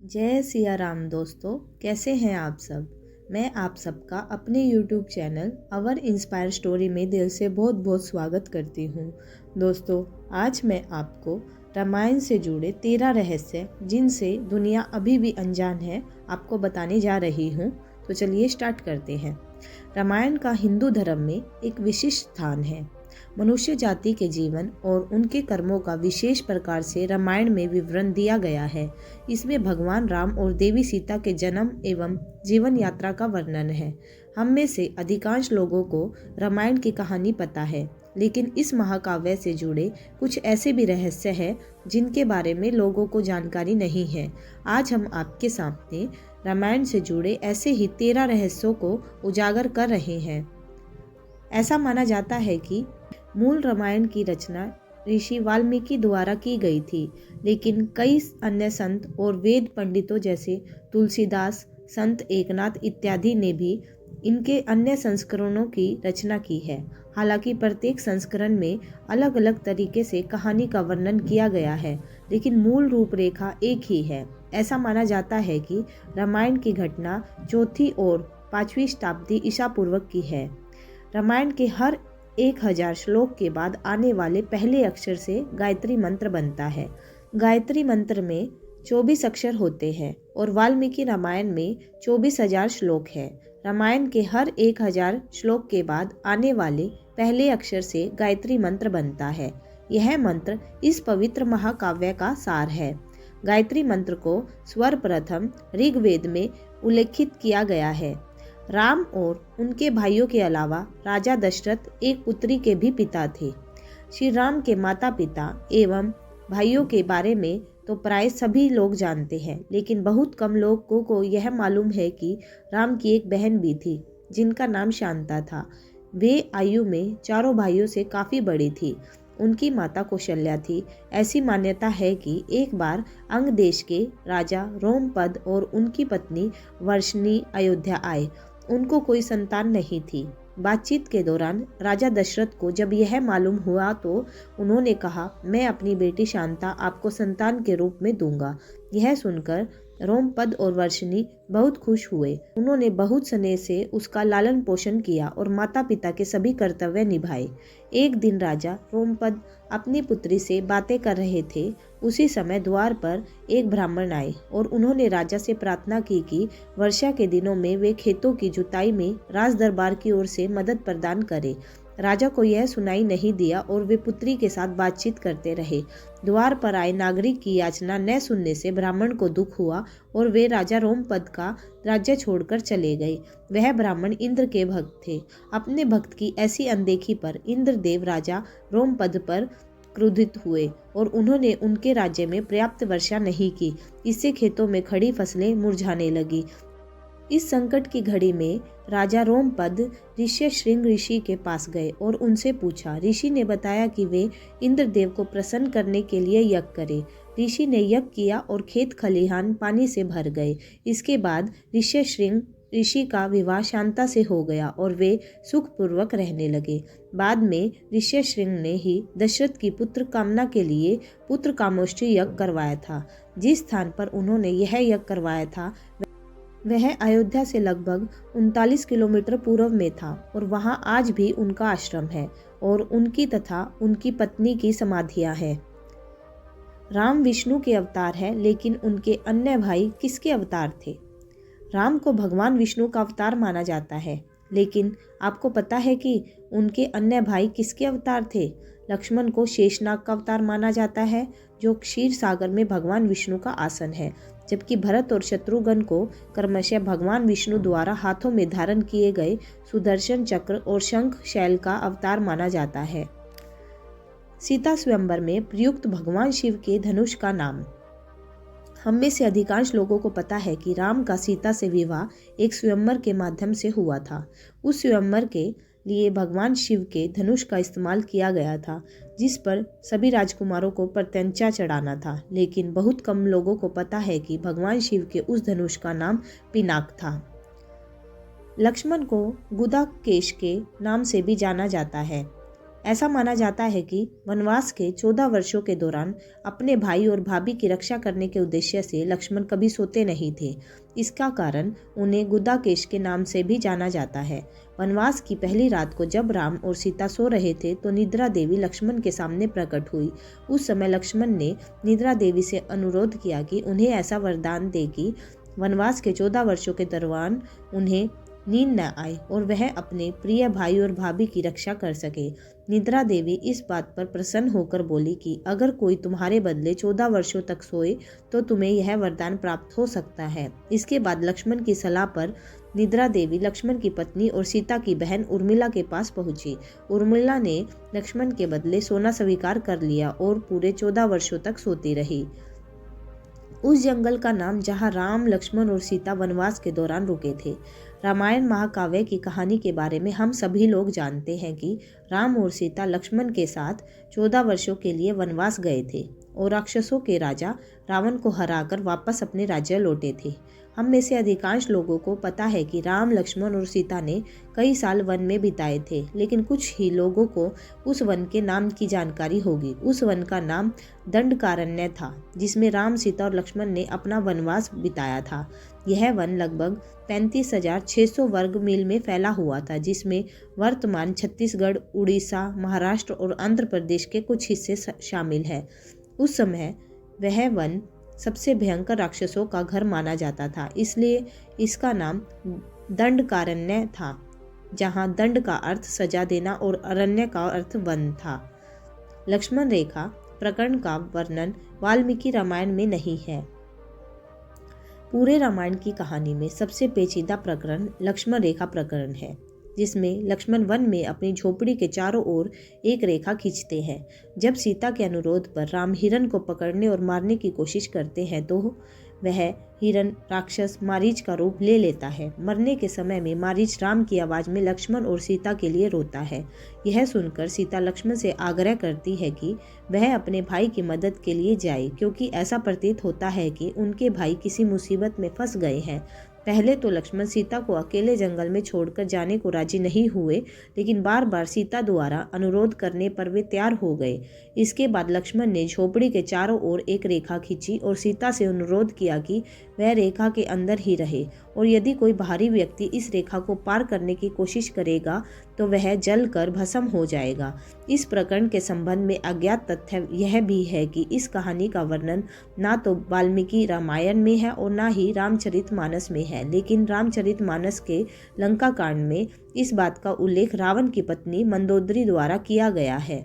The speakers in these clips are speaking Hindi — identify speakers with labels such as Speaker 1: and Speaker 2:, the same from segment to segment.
Speaker 1: जय सिया राम दोस्तों, कैसे हैं आप सब। मैं आप सबका अपने YouTube चैनल अवर इंस्पायर स्टोरी में दिल से बहुत बहुत स्वागत करती हूँ। दोस्तों, आज मैं आपको रामायण से जुड़े 13 रहस्य जिनसे दुनिया अभी भी अनजान है आपको बताने जा रही हूँ। तो चलिए स्टार्ट करते हैं। रामायण का हिंदू धर्म में एक विशिष्ट स्थान है। मनुष्य जाति के जीवन और उनके कर्मों का विशेष प्रकार से रामायण में विवरण दिया गया है। इसमें भगवान राम और देवी सीता के जन्म एवं जीवन यात्रा का वर्णन है। हम में से अधिकांश लोगों को रामायण की कहानी पता है, लेकिन इस महाकाव्य से जुड़े कुछ ऐसे भी रहस्य हैं जिनके बारे में लोगों को जानकारी नहीं है। आज हम आपके सामने रामायण से जुड़े ऐसे ही 13 रहस्यों को उजागर कर रहे हैं। ऐसा माना जाता है कि मूल रामायण की रचना ऋषि वाल्मीकि द्वारा की गई थी, लेकिन कई अन्य संत और वेद पंडितों जैसे तुलसीदास, संत एकनाथ इत्यादि ने भी इनके अन्य संस्करणों की रचना की है। हालांकि प्रत्येक संस्करण में अलग अलग तरीके से कहानी का वर्णन किया गया है, लेकिन मूल रूपरेखा एक ही है। ऐसा माना जाता है कि रामायण की घटना 4वीं और 5वीं शताब्दी ईसा पूर्व की है। रामायण के हर 1000 श्लोक के बाद आने वाले पहले अक्षर से गायत्री मंत्र बनता है। गायत्री मंत्र में 24 अक्षर होते हैं और वाल्मीकि रामायण में 24,000 श्लोक हैं। रामायण के हर 1000 श्लोक के बाद आने वाले पहले अक्षर से गायत्री मंत्र बनता है। यह मंत्र इस पवित्र महाकाव्य का सार है। गायत्री मंत्र को सर्वप्रथम ऋग्वेद में उल्लेखित किया गया है। राम और उनके भाइयों के अलावा राजा दशरथ एक पुत्री के भी पिता थे। श्री राम के माता पिता एवं भाइयों के बारे में तो प्राय सभी लोग जानते हैं, लेकिन बहुत कम लोगों को यह मालूम है कि राम की एक बहन भी थी जिनका नाम शांता था। वे आयु में चारों भाइयों से काफ़ी बड़ी थी। उनकी माता कौशल्या थी। ऐसी मान्यता है कि एक बार अंग देश के राजा रोमपद और उनकी पत्नी वर्षणी अयोध्या आए। उनको कोई संतान नहीं थी। बातचीत के दौरान राजा दशरथ को जब यह मालूम हुआ तो उन्होंने कहा, मैं अपनी बेटी शांता आपको संतान के रूप में दूंगा। यह सुनकर रोमपद और वर्षणी बहुत खुश हुए। उन्होंने बहुत स्नेह से उसका लालन पोषण किया और माता पिता के सभी कर्तव्य निभाए। एक दिन राजा रोमपद अपनी पुत्री से बातें कर रहे थे। उसी समय द्वार पर एक ब्राह्मण आए और उन्होंने राजा से प्रार्थना की कि वर्षा के दिनों में वे खेतों की जुताई में राज दरबार की ओर से मदद प्रदान करें। राजा को यह सुनाई नहीं दिया और वे पुत्री के साथ बातचीत करते रहे। द्वार पर आए नागरिक की याचना न सुनने से ब्राह्मण को दुख हुआ और वे राजा रोमपद का राज्य छोड़कर चले गए। वह ब्राह्मण इंद्र के भक्त थे। अपने भक्त की ऐसी अनदेखी पर इंद्रदेव राजा रोमपद पर क्रोधित हुए और उन्होंने उनके राज्य में पर्याप्त वर्षा नहीं की। इससे खेतों में खड़ी फसलें मुरझाने लगी। इस संकट की घड़ी में राजा रोमपद ऋष्यशृंग ऋषि के पास गए और उनसे पूछा। ऋषि ने बताया कि वे इंद्रदेव को प्रसन्न करने के लिए यज्ञ करें। ऋषि ने यज्ञ किया और खेत खलिहान पानी से भर गए। इसके बाद ऋष्यशृंग ऋषि का विवाह शांता से हो गया और वे सुखपूर्वक रहने लगे। बाद में ऋष्यशृंग ने ही दशरथ की पुत्र कामना के लिए पुत्र कामोष्ठी यज्ञ करवाया था। जिस स्थान पर उन्होंने यह यज्ञ करवाया था वह अयोध्या से लगभग 39 किलोमीटर पूर्व में था और वहां आज भी उनका आश्रम है और उनकी तथा उनकी पत्नी की समाधियां हैं। राम विष्णु के अवतार है, लेकिन उनके अन्य भाई किसके अवतार थे? राम को भगवान विष्णु का अवतार माना जाता है, लेकिन आपको पता है कि उनके अन्य भाई किसके अवतार थे? लक्ष्मण को शेषनाग का अवतार माना जाता है, जो क्षीर सागर में भगवान विष्णु का आसन है, जबकि भरत और शत्रुघ्न को क्रमशः भगवान विष्णु द्वारा हाथों में धारण किए गए सुदर्शन चक्र और शंख शैल का अवतार माना जाता है। सीता स्वयंवर में प्रयुक्त भगवान शिव के धनुष का नाम। हम में से अधिकांश लोगों को पता है कि राम का सीता से विवाह एक स्वयंवर के माध्यम से हुआ था। उस स्वयंवर के लिए भगवान शिव के धनुष का इस्तेमाल किया गया था, जिस पर सभी राजकुमारों को प्रत्यंचा चढ़ाना था। लेकिन बहुत कम लोगों को पता है कि भगवान शिव के उस धनुष का नाम पिनाक था। लक्ष्मण को गुदाकेश के नाम से भी जाना जाता है। ऐसा माना जाता है कि वनवास के 14 वर्षों के दौरान अपने भाई और भाभी की रक्षा करने के उद्देश्य से लक्ष्मण कभी सोते नहीं थे। इसका कारण उन्हें गुदाकेश के नाम से भी जाना जाता है। वनवास की पहली रात को जब राम और सीता सो रहे थे तो निद्रा देवी लक्ष्मण के सामने प्रकट हुई। उस समय लक्ष्मण ने निद्रा देवी से अनुरोध किया कि उन्हें ऐसा वरदान दे कि वनवास के 14 वर्षों के दौरान उन्हें नींद न आए और वह अपने प्रिय भाई और भाभी की रक्षा कर सके। निद्रा देवी इस बात पर प्रसन्न होकर बोली कि अगर कोई तुम्हारे बदले 14 वर्षों तक सोए तो तुम्हें यह वरदान प्राप्त हो सकता है। इसके बाद लक्ष्मण की सलाह पर निद्रा देवी लक्ष्मण की पत्नी और सीता की बहन उर्मिला के पास पहुंची। उर्मिला ने लक्ष्मण के बदले सोना स्वीकार कर लिया और पूरे 14 वर्षों तक सोती रही। उस जंगल का नाम जहाँ राम, लक्ष्मण और सीता वनवास के दौरान रुके थे। रामायण महाकाव्य की कहानी के बारे में हम सभी लोग जानते हैं कि राम और सीता लक्ष्मण के साथ 14 वर्षों के लिए वनवास गए थे और राक्षसों के राजा रावण को हराकर वापस अपने राज्य लौटे थे। हम में से अधिकांश लोगों को पता है कि राम, लक्ष्मण और सीता ने कई साल वन में बिताए थे, लेकिन कुछ ही लोगों को उस वन के नाम की जानकारी होगी। उस वन का नाम दंडकारण्य था, जिसमें राम, सीता और लक्ष्मण ने अपना वनवास बिताया था। यह वन लगभग 35,600 वर्ग मील में फैला हुआ था, जिसमें वर्तमान छत्तीसगढ़, उड़ीसा, महाराष्ट्र और आंध्र प्रदेश के कुछ हिस्से शामिल हैं। उस समय वह वन सबसे भयंकर राक्षसों का घर माना जाता था, इसलिए इसका नाम दंडकारण्य था, जहाँ दंड का अर्थ सजा देना और अरण्य का अर्थ वन था। लक्ष्मण रेखा प्रकरण का वर्णन वाल्मीकि रामायण में नहीं है। पूरे रामायण की कहानी में सबसे पेचीदा प्रकरण लक्ष्मण रेखा प्रकरण है, जिसमें लक्ष्मण वन में अपनी झोपड़ी के चारों ओर एक रेखा खींचते हैं। जब सीता के अनुरोध पर राम हिरण को पकड़ने और मारने की कोशिश करते हैं तो वह हिरण राक्षस मारीच का रूप ले लेता है। मरने के समय में मारीच राम की आवाज़ में लक्ष्मण और सीता के लिए रोता है। यह सुनकर सीता लक्ष्मण से आग्रह करती है कि वह अपने भाई की मदद के लिए जाए, क्योंकि ऐसा प्रतीत होता है कि उनके भाई किसी मुसीबत में फंस गए हैं। पहले तो लक्ष्मण सीता को अकेले जंगल में छोड़कर जाने को राजी नहीं हुए, लेकिन बार बार सीता द्वारा अनुरोध करने पर वे तैयार हो गए। इसके बाद लक्ष्मण ने झोपड़ी के चारों ओर एक रेखा खींची और सीता से अनुरोध किया कि वह रेखा के अंदर ही रहे, और यदि कोई बाहरी व्यक्ति इस रेखा को पार करने की कोशिश करेगा तो वह जलकर भस्म हो जाएगा। इस प्रकरण के संबंध में अज्ञात तथ्य यह भी है कि इस कहानी का वर्णन ना तो वाल्मीकि रामायण में है और ना ही रामचरितमानस में है, लेकिन रामचरितमानस के लंका कांड में इस बात का उल्लेख रावण की पत्नी मंदोदरी द्वारा किया गया है।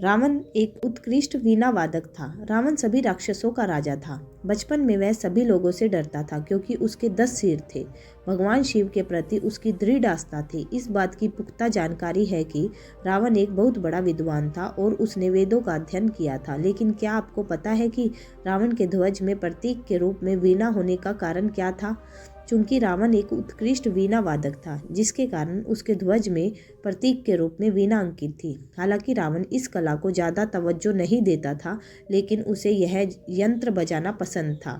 Speaker 1: रावण एक उत्कृष्ट वीणा वादक था। रावण सभी राक्षसों का राजा था। बचपन में वह सभी लोगों से डरता था, क्योंकि उसके 10 सिर थे। भगवान शिव के प्रति उसकी दृढ़ आस्था थी। इस बात की पुख्ता जानकारी है कि रावण एक बहुत बड़ा विद्वान था और उसने वेदों का अध्ययन किया था। लेकिन क्या आपको पता है कि रावण के ध्वज में प्रतीक के रूप में वीणा होने का कारण क्या था? चूंकि रावण एक उत्कृष्ट वीणा वादक था, जिसके कारण उसके ध्वज में प्रतीक के रूप में वीणा अंकित थी। हालांकि रावण इस कला को ज़्यादा तवज्जो नहीं देता था, लेकिन उसे यह यंत्र बजाना पसंद था।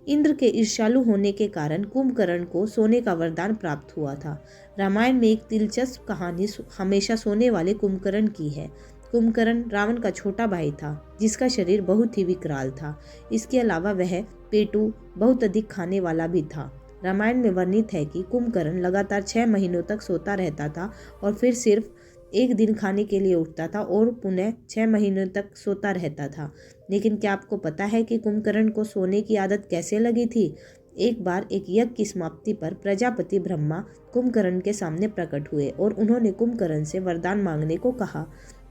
Speaker 1: इंद्र के ईर्ष्यालु होने के कारण कुंभकर्ण को सोने का वरदान प्राप्त हुआ था। रामायण में एक दिलचस्प कहानी हमेशा सोने वाले कुंभकर्ण की है। कुंभकर्ण रावण का छोटा भाई था, जिसका शरीर बहुत ही विकराल था। इसके अलावा वह पेटू बहुत अधिक खाने वाला भी था। रामायण में वर्णित है कि कुंभकर्ण लगातार 6 महीनों तक सोता रहता था और फिर सिर्फ एक दिन खाने के लिए उठता था और पुनः 6 महीनों तक सोता रहता था। लेकिन क्या आपको पता है कि कुंभकर्ण को सोने की आदत कैसे लगी थी? एक बार एक यज्ञ की समाप्ति पर प्रजापति ब्रह्मा कुंभकर्ण के सामने प्रकट हुए और उन्होंने कुंभकर्ण से वरदान मांगने को कहा।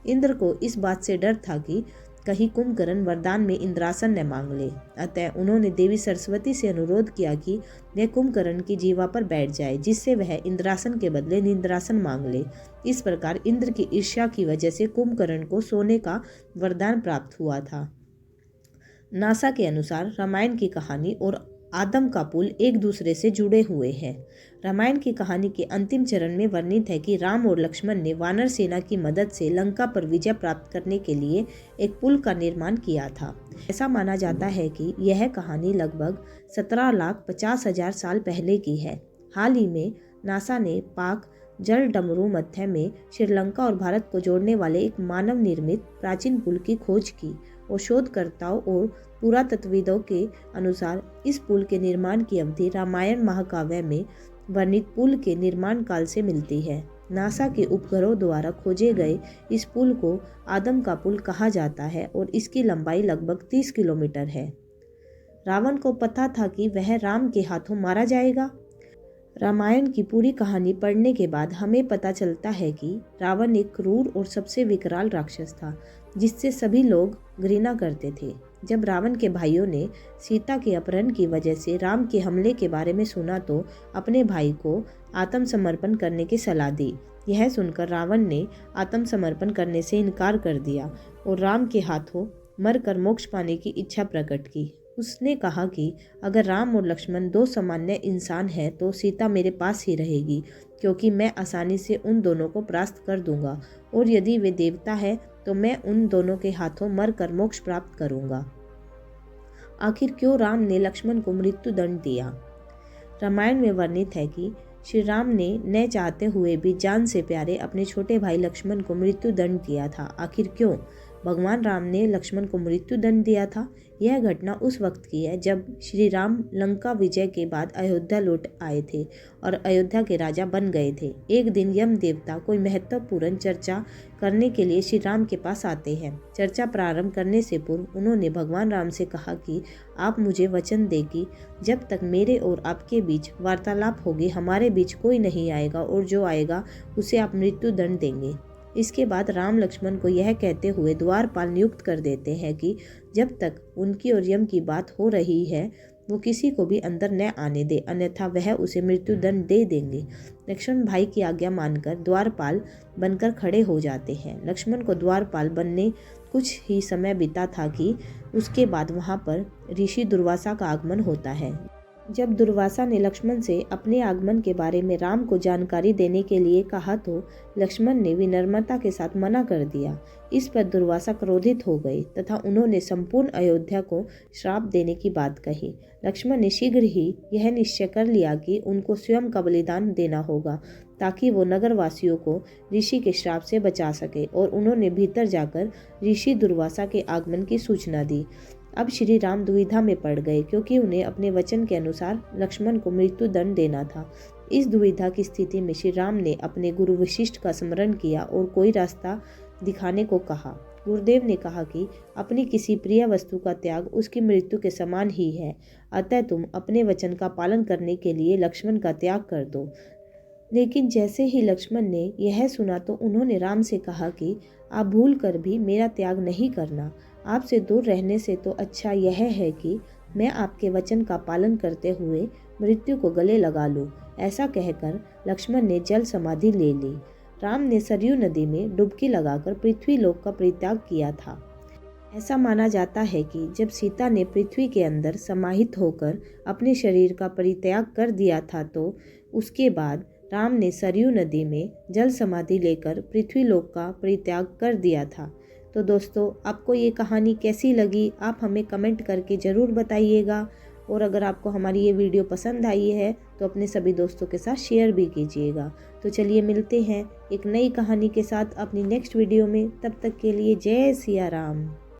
Speaker 1: इंद्र को इस बात से डर था कि कहीं कुंभकर्ण वरदान में इंद्रासन न मांग ले, अतः उन्होंने देवी सरस्वती से अनुरोध किया कि वह कुंभकर्ण की जीवा पर बैठ जाए, जिससे वह इंद्रासन के बदले निंद्रासन मांग ले। इस प्रकार इंद्र की ईर्ष्या की वजह से कुंभकर्ण को सोने का वरदान प्राप्त हुआ था। नासा के अनुसार रामायण की कहानी और आदम का पुल एक दूसरे से जुड़े हुए हैं। रामायण की कहानी के अंतिम चरण में वर्णित है कि राम और लक्ष्मण ने वानर सेना की मदद से लंका पर विजय प्राप्त करने के लिए एक पुल का निर्माण किया था। ऐसा माना जाता है कि यह कहानी लगभग 17,50,000 साल पहले की है। हाल ही में नासा ने पाक जल डमरू मध्य में श्रीलंका और भारत को जोड़ने वाले एक मानव निर्मित प्राचीन पुल की खोज की और शोधकर्ताओं और पुरातत्वविदों के अनुसार इस पुल के निर्माण की अवधि रामायण महाकाव्य में वर्णित पुल के निर्माण काल से मिलती है। नासा के उपग्रहों द्वारा खोजे गए इस पुल को आदम का पुल कहा जाता है और इसकी लंबाई लगभग 30 किलोमीटर है। रावण को पता था कि वह राम के हाथों मारा जाएगा। रामायण की पूरी कहानी पढ़ने के बाद हमें पता चलता है कि रावण एक क्रूर और सबसे विकराल राक्षस था जिससे सभी लोग घृणा करते थे। जब रावण के भाइयों ने सीता के अपहरण की वजह से राम के हमले के बारे में सुना तो अपने भाई को आत्मसमर्पण करने की सलाह दी। यह सुनकर रावण ने आत्मसमर्पण करने से इनकार कर दिया और राम के हाथों मरकर मोक्ष पाने की इच्छा प्रकट की। उसने कहा कि अगर राम और लक्ष्मण दो सामान्य इंसान हैं तो सीता मेरे पास ही रहेगी, क्योंकि मैं आसानी से उन दोनों को परास्त कर दूंगा, और यदि वे देवता है तो मैं उन दोनों के हाथों मरकर मोक्ष प्राप्त करूंगा। आखिर क्यों राम ने लक्ष्मण को मृत्यु दंड दिया? रामायण में वर्णित है कि श्री राम ने न चाहते हुए भी जान से प्यारे अपने छोटे भाई लक्ष्मण को मृत्यु दंड दिया था। आखिर क्यों भगवान राम ने लक्ष्मण को मृत्यु दंड दिया था? यह घटना उस वक्त की है जब श्री राम लंका विजय के बाद अयोध्या लौट आए थे और अयोध्या के राजा बन गए थे। एक दिन यम देवता कोई महत्वपूर्ण चर्चा करने के लिए श्री राम के पास आते हैं। चर्चा प्रारंभ करने से पूर्व उन्होंने भगवान राम से कहा कि आप मुझे वचन दें कि जब तक मेरे और आपके बीच वार्तालाप होगी हमारे बीच कोई नहीं आएगा, और जो आएगा उसे आप मृत्यु दंड देंगे। इसके बाद राम लक्ष्मण को यह कहते हुए द्वारपाल नियुक्त कर देते हैं कि जब तक उनकी और यम की बात हो रही है वो किसी को भी अंदर न आने दे, अन्यथा वह उसे मृत्यु दंड दे देंगे। लक्ष्मण भाई की आज्ञा मानकर द्वारपाल बनकर खड़े हो जाते हैं। लक्ष्मण को द्वारपाल बनने कुछ ही समय बीता था कि उसके बाद वहाँ पर ऋषि दुर्वासा का आगमन होता है। जब दुर्वासा ने लक्ष्मण से अपने आगमन के बारे में राम को जानकारी देने के लिए कहा तो लक्ष्मण ने विनम्रता के साथ मना कर दिया। इस पर दुर्वासा क्रोधित हो गए तथा उन्होंने संपूर्ण अयोध्या को श्राप देने की बात कही। लक्ष्मण ने शीघ्र ही यह निश्चय कर लिया कि उनको स्वयं का बलिदान देना होगा ताकि वो नगरवासियों को ऋषि के श्राप से बचा सके, और उन्होंने भीतर जाकर ऋषि दुर्वासा के आगमन की सूचना दी। अब श्री राम दुविधा में पड़ गए क्योंकि उन्हें अपने वचन के अनुसार लक्ष्मण को मृत्यु दंड देना था। इस दुविधा की स्थिति में श्री राम ने अपने गुरु वशिष्ठ का स्मरण किया और कोई रास्ता दिखाने को कहा। गुरुदेव ने कहा कि अपनी किसी प्रिय वस्तु का त्याग उसकी मृत्यु के समान ही है, अतः तुम अपने वचन का पालन करने के लिए लक्ष्मण का त्याग कर दो। लेकिन जैसे ही लक्ष्मण ने यह सुना तो उन्होंने राम से कहा कि आप भूल कर भी मेरा त्याग नहीं करना। आपसे दूर रहने से तो अच्छा यह है कि मैं आपके वचन का पालन करते हुए मृत्यु को गले लगा लूं। ऐसा कहकर लक्ष्मण ने जल समाधि ले ली। राम ने सरयू नदी में डुबकी लगाकर पृथ्वी लोक का परित्याग किया था। ऐसा माना जाता है कि जब सीता ने पृथ्वी के अंदर समाहित होकर अपने शरीर का परित्याग कर दिया था तो उसके बाद राम ने सरयू नदी में जल समाधि लेकर पृथ्वी लोक का परित्याग कर दिया था। तो दोस्तों, आपको ये कहानी कैसी लगी आप हमें कमेंट करके ज़रूर बताइएगा, और अगर आपको हमारी ये वीडियो पसंद आई है तो अपने सभी दोस्तों के साथ शेयर भी कीजिएगा। तो चलिए मिलते हैं एक नई कहानी के साथ अपनी नेक्स्ट वीडियो में। तब तक के लिए जय सिया राम।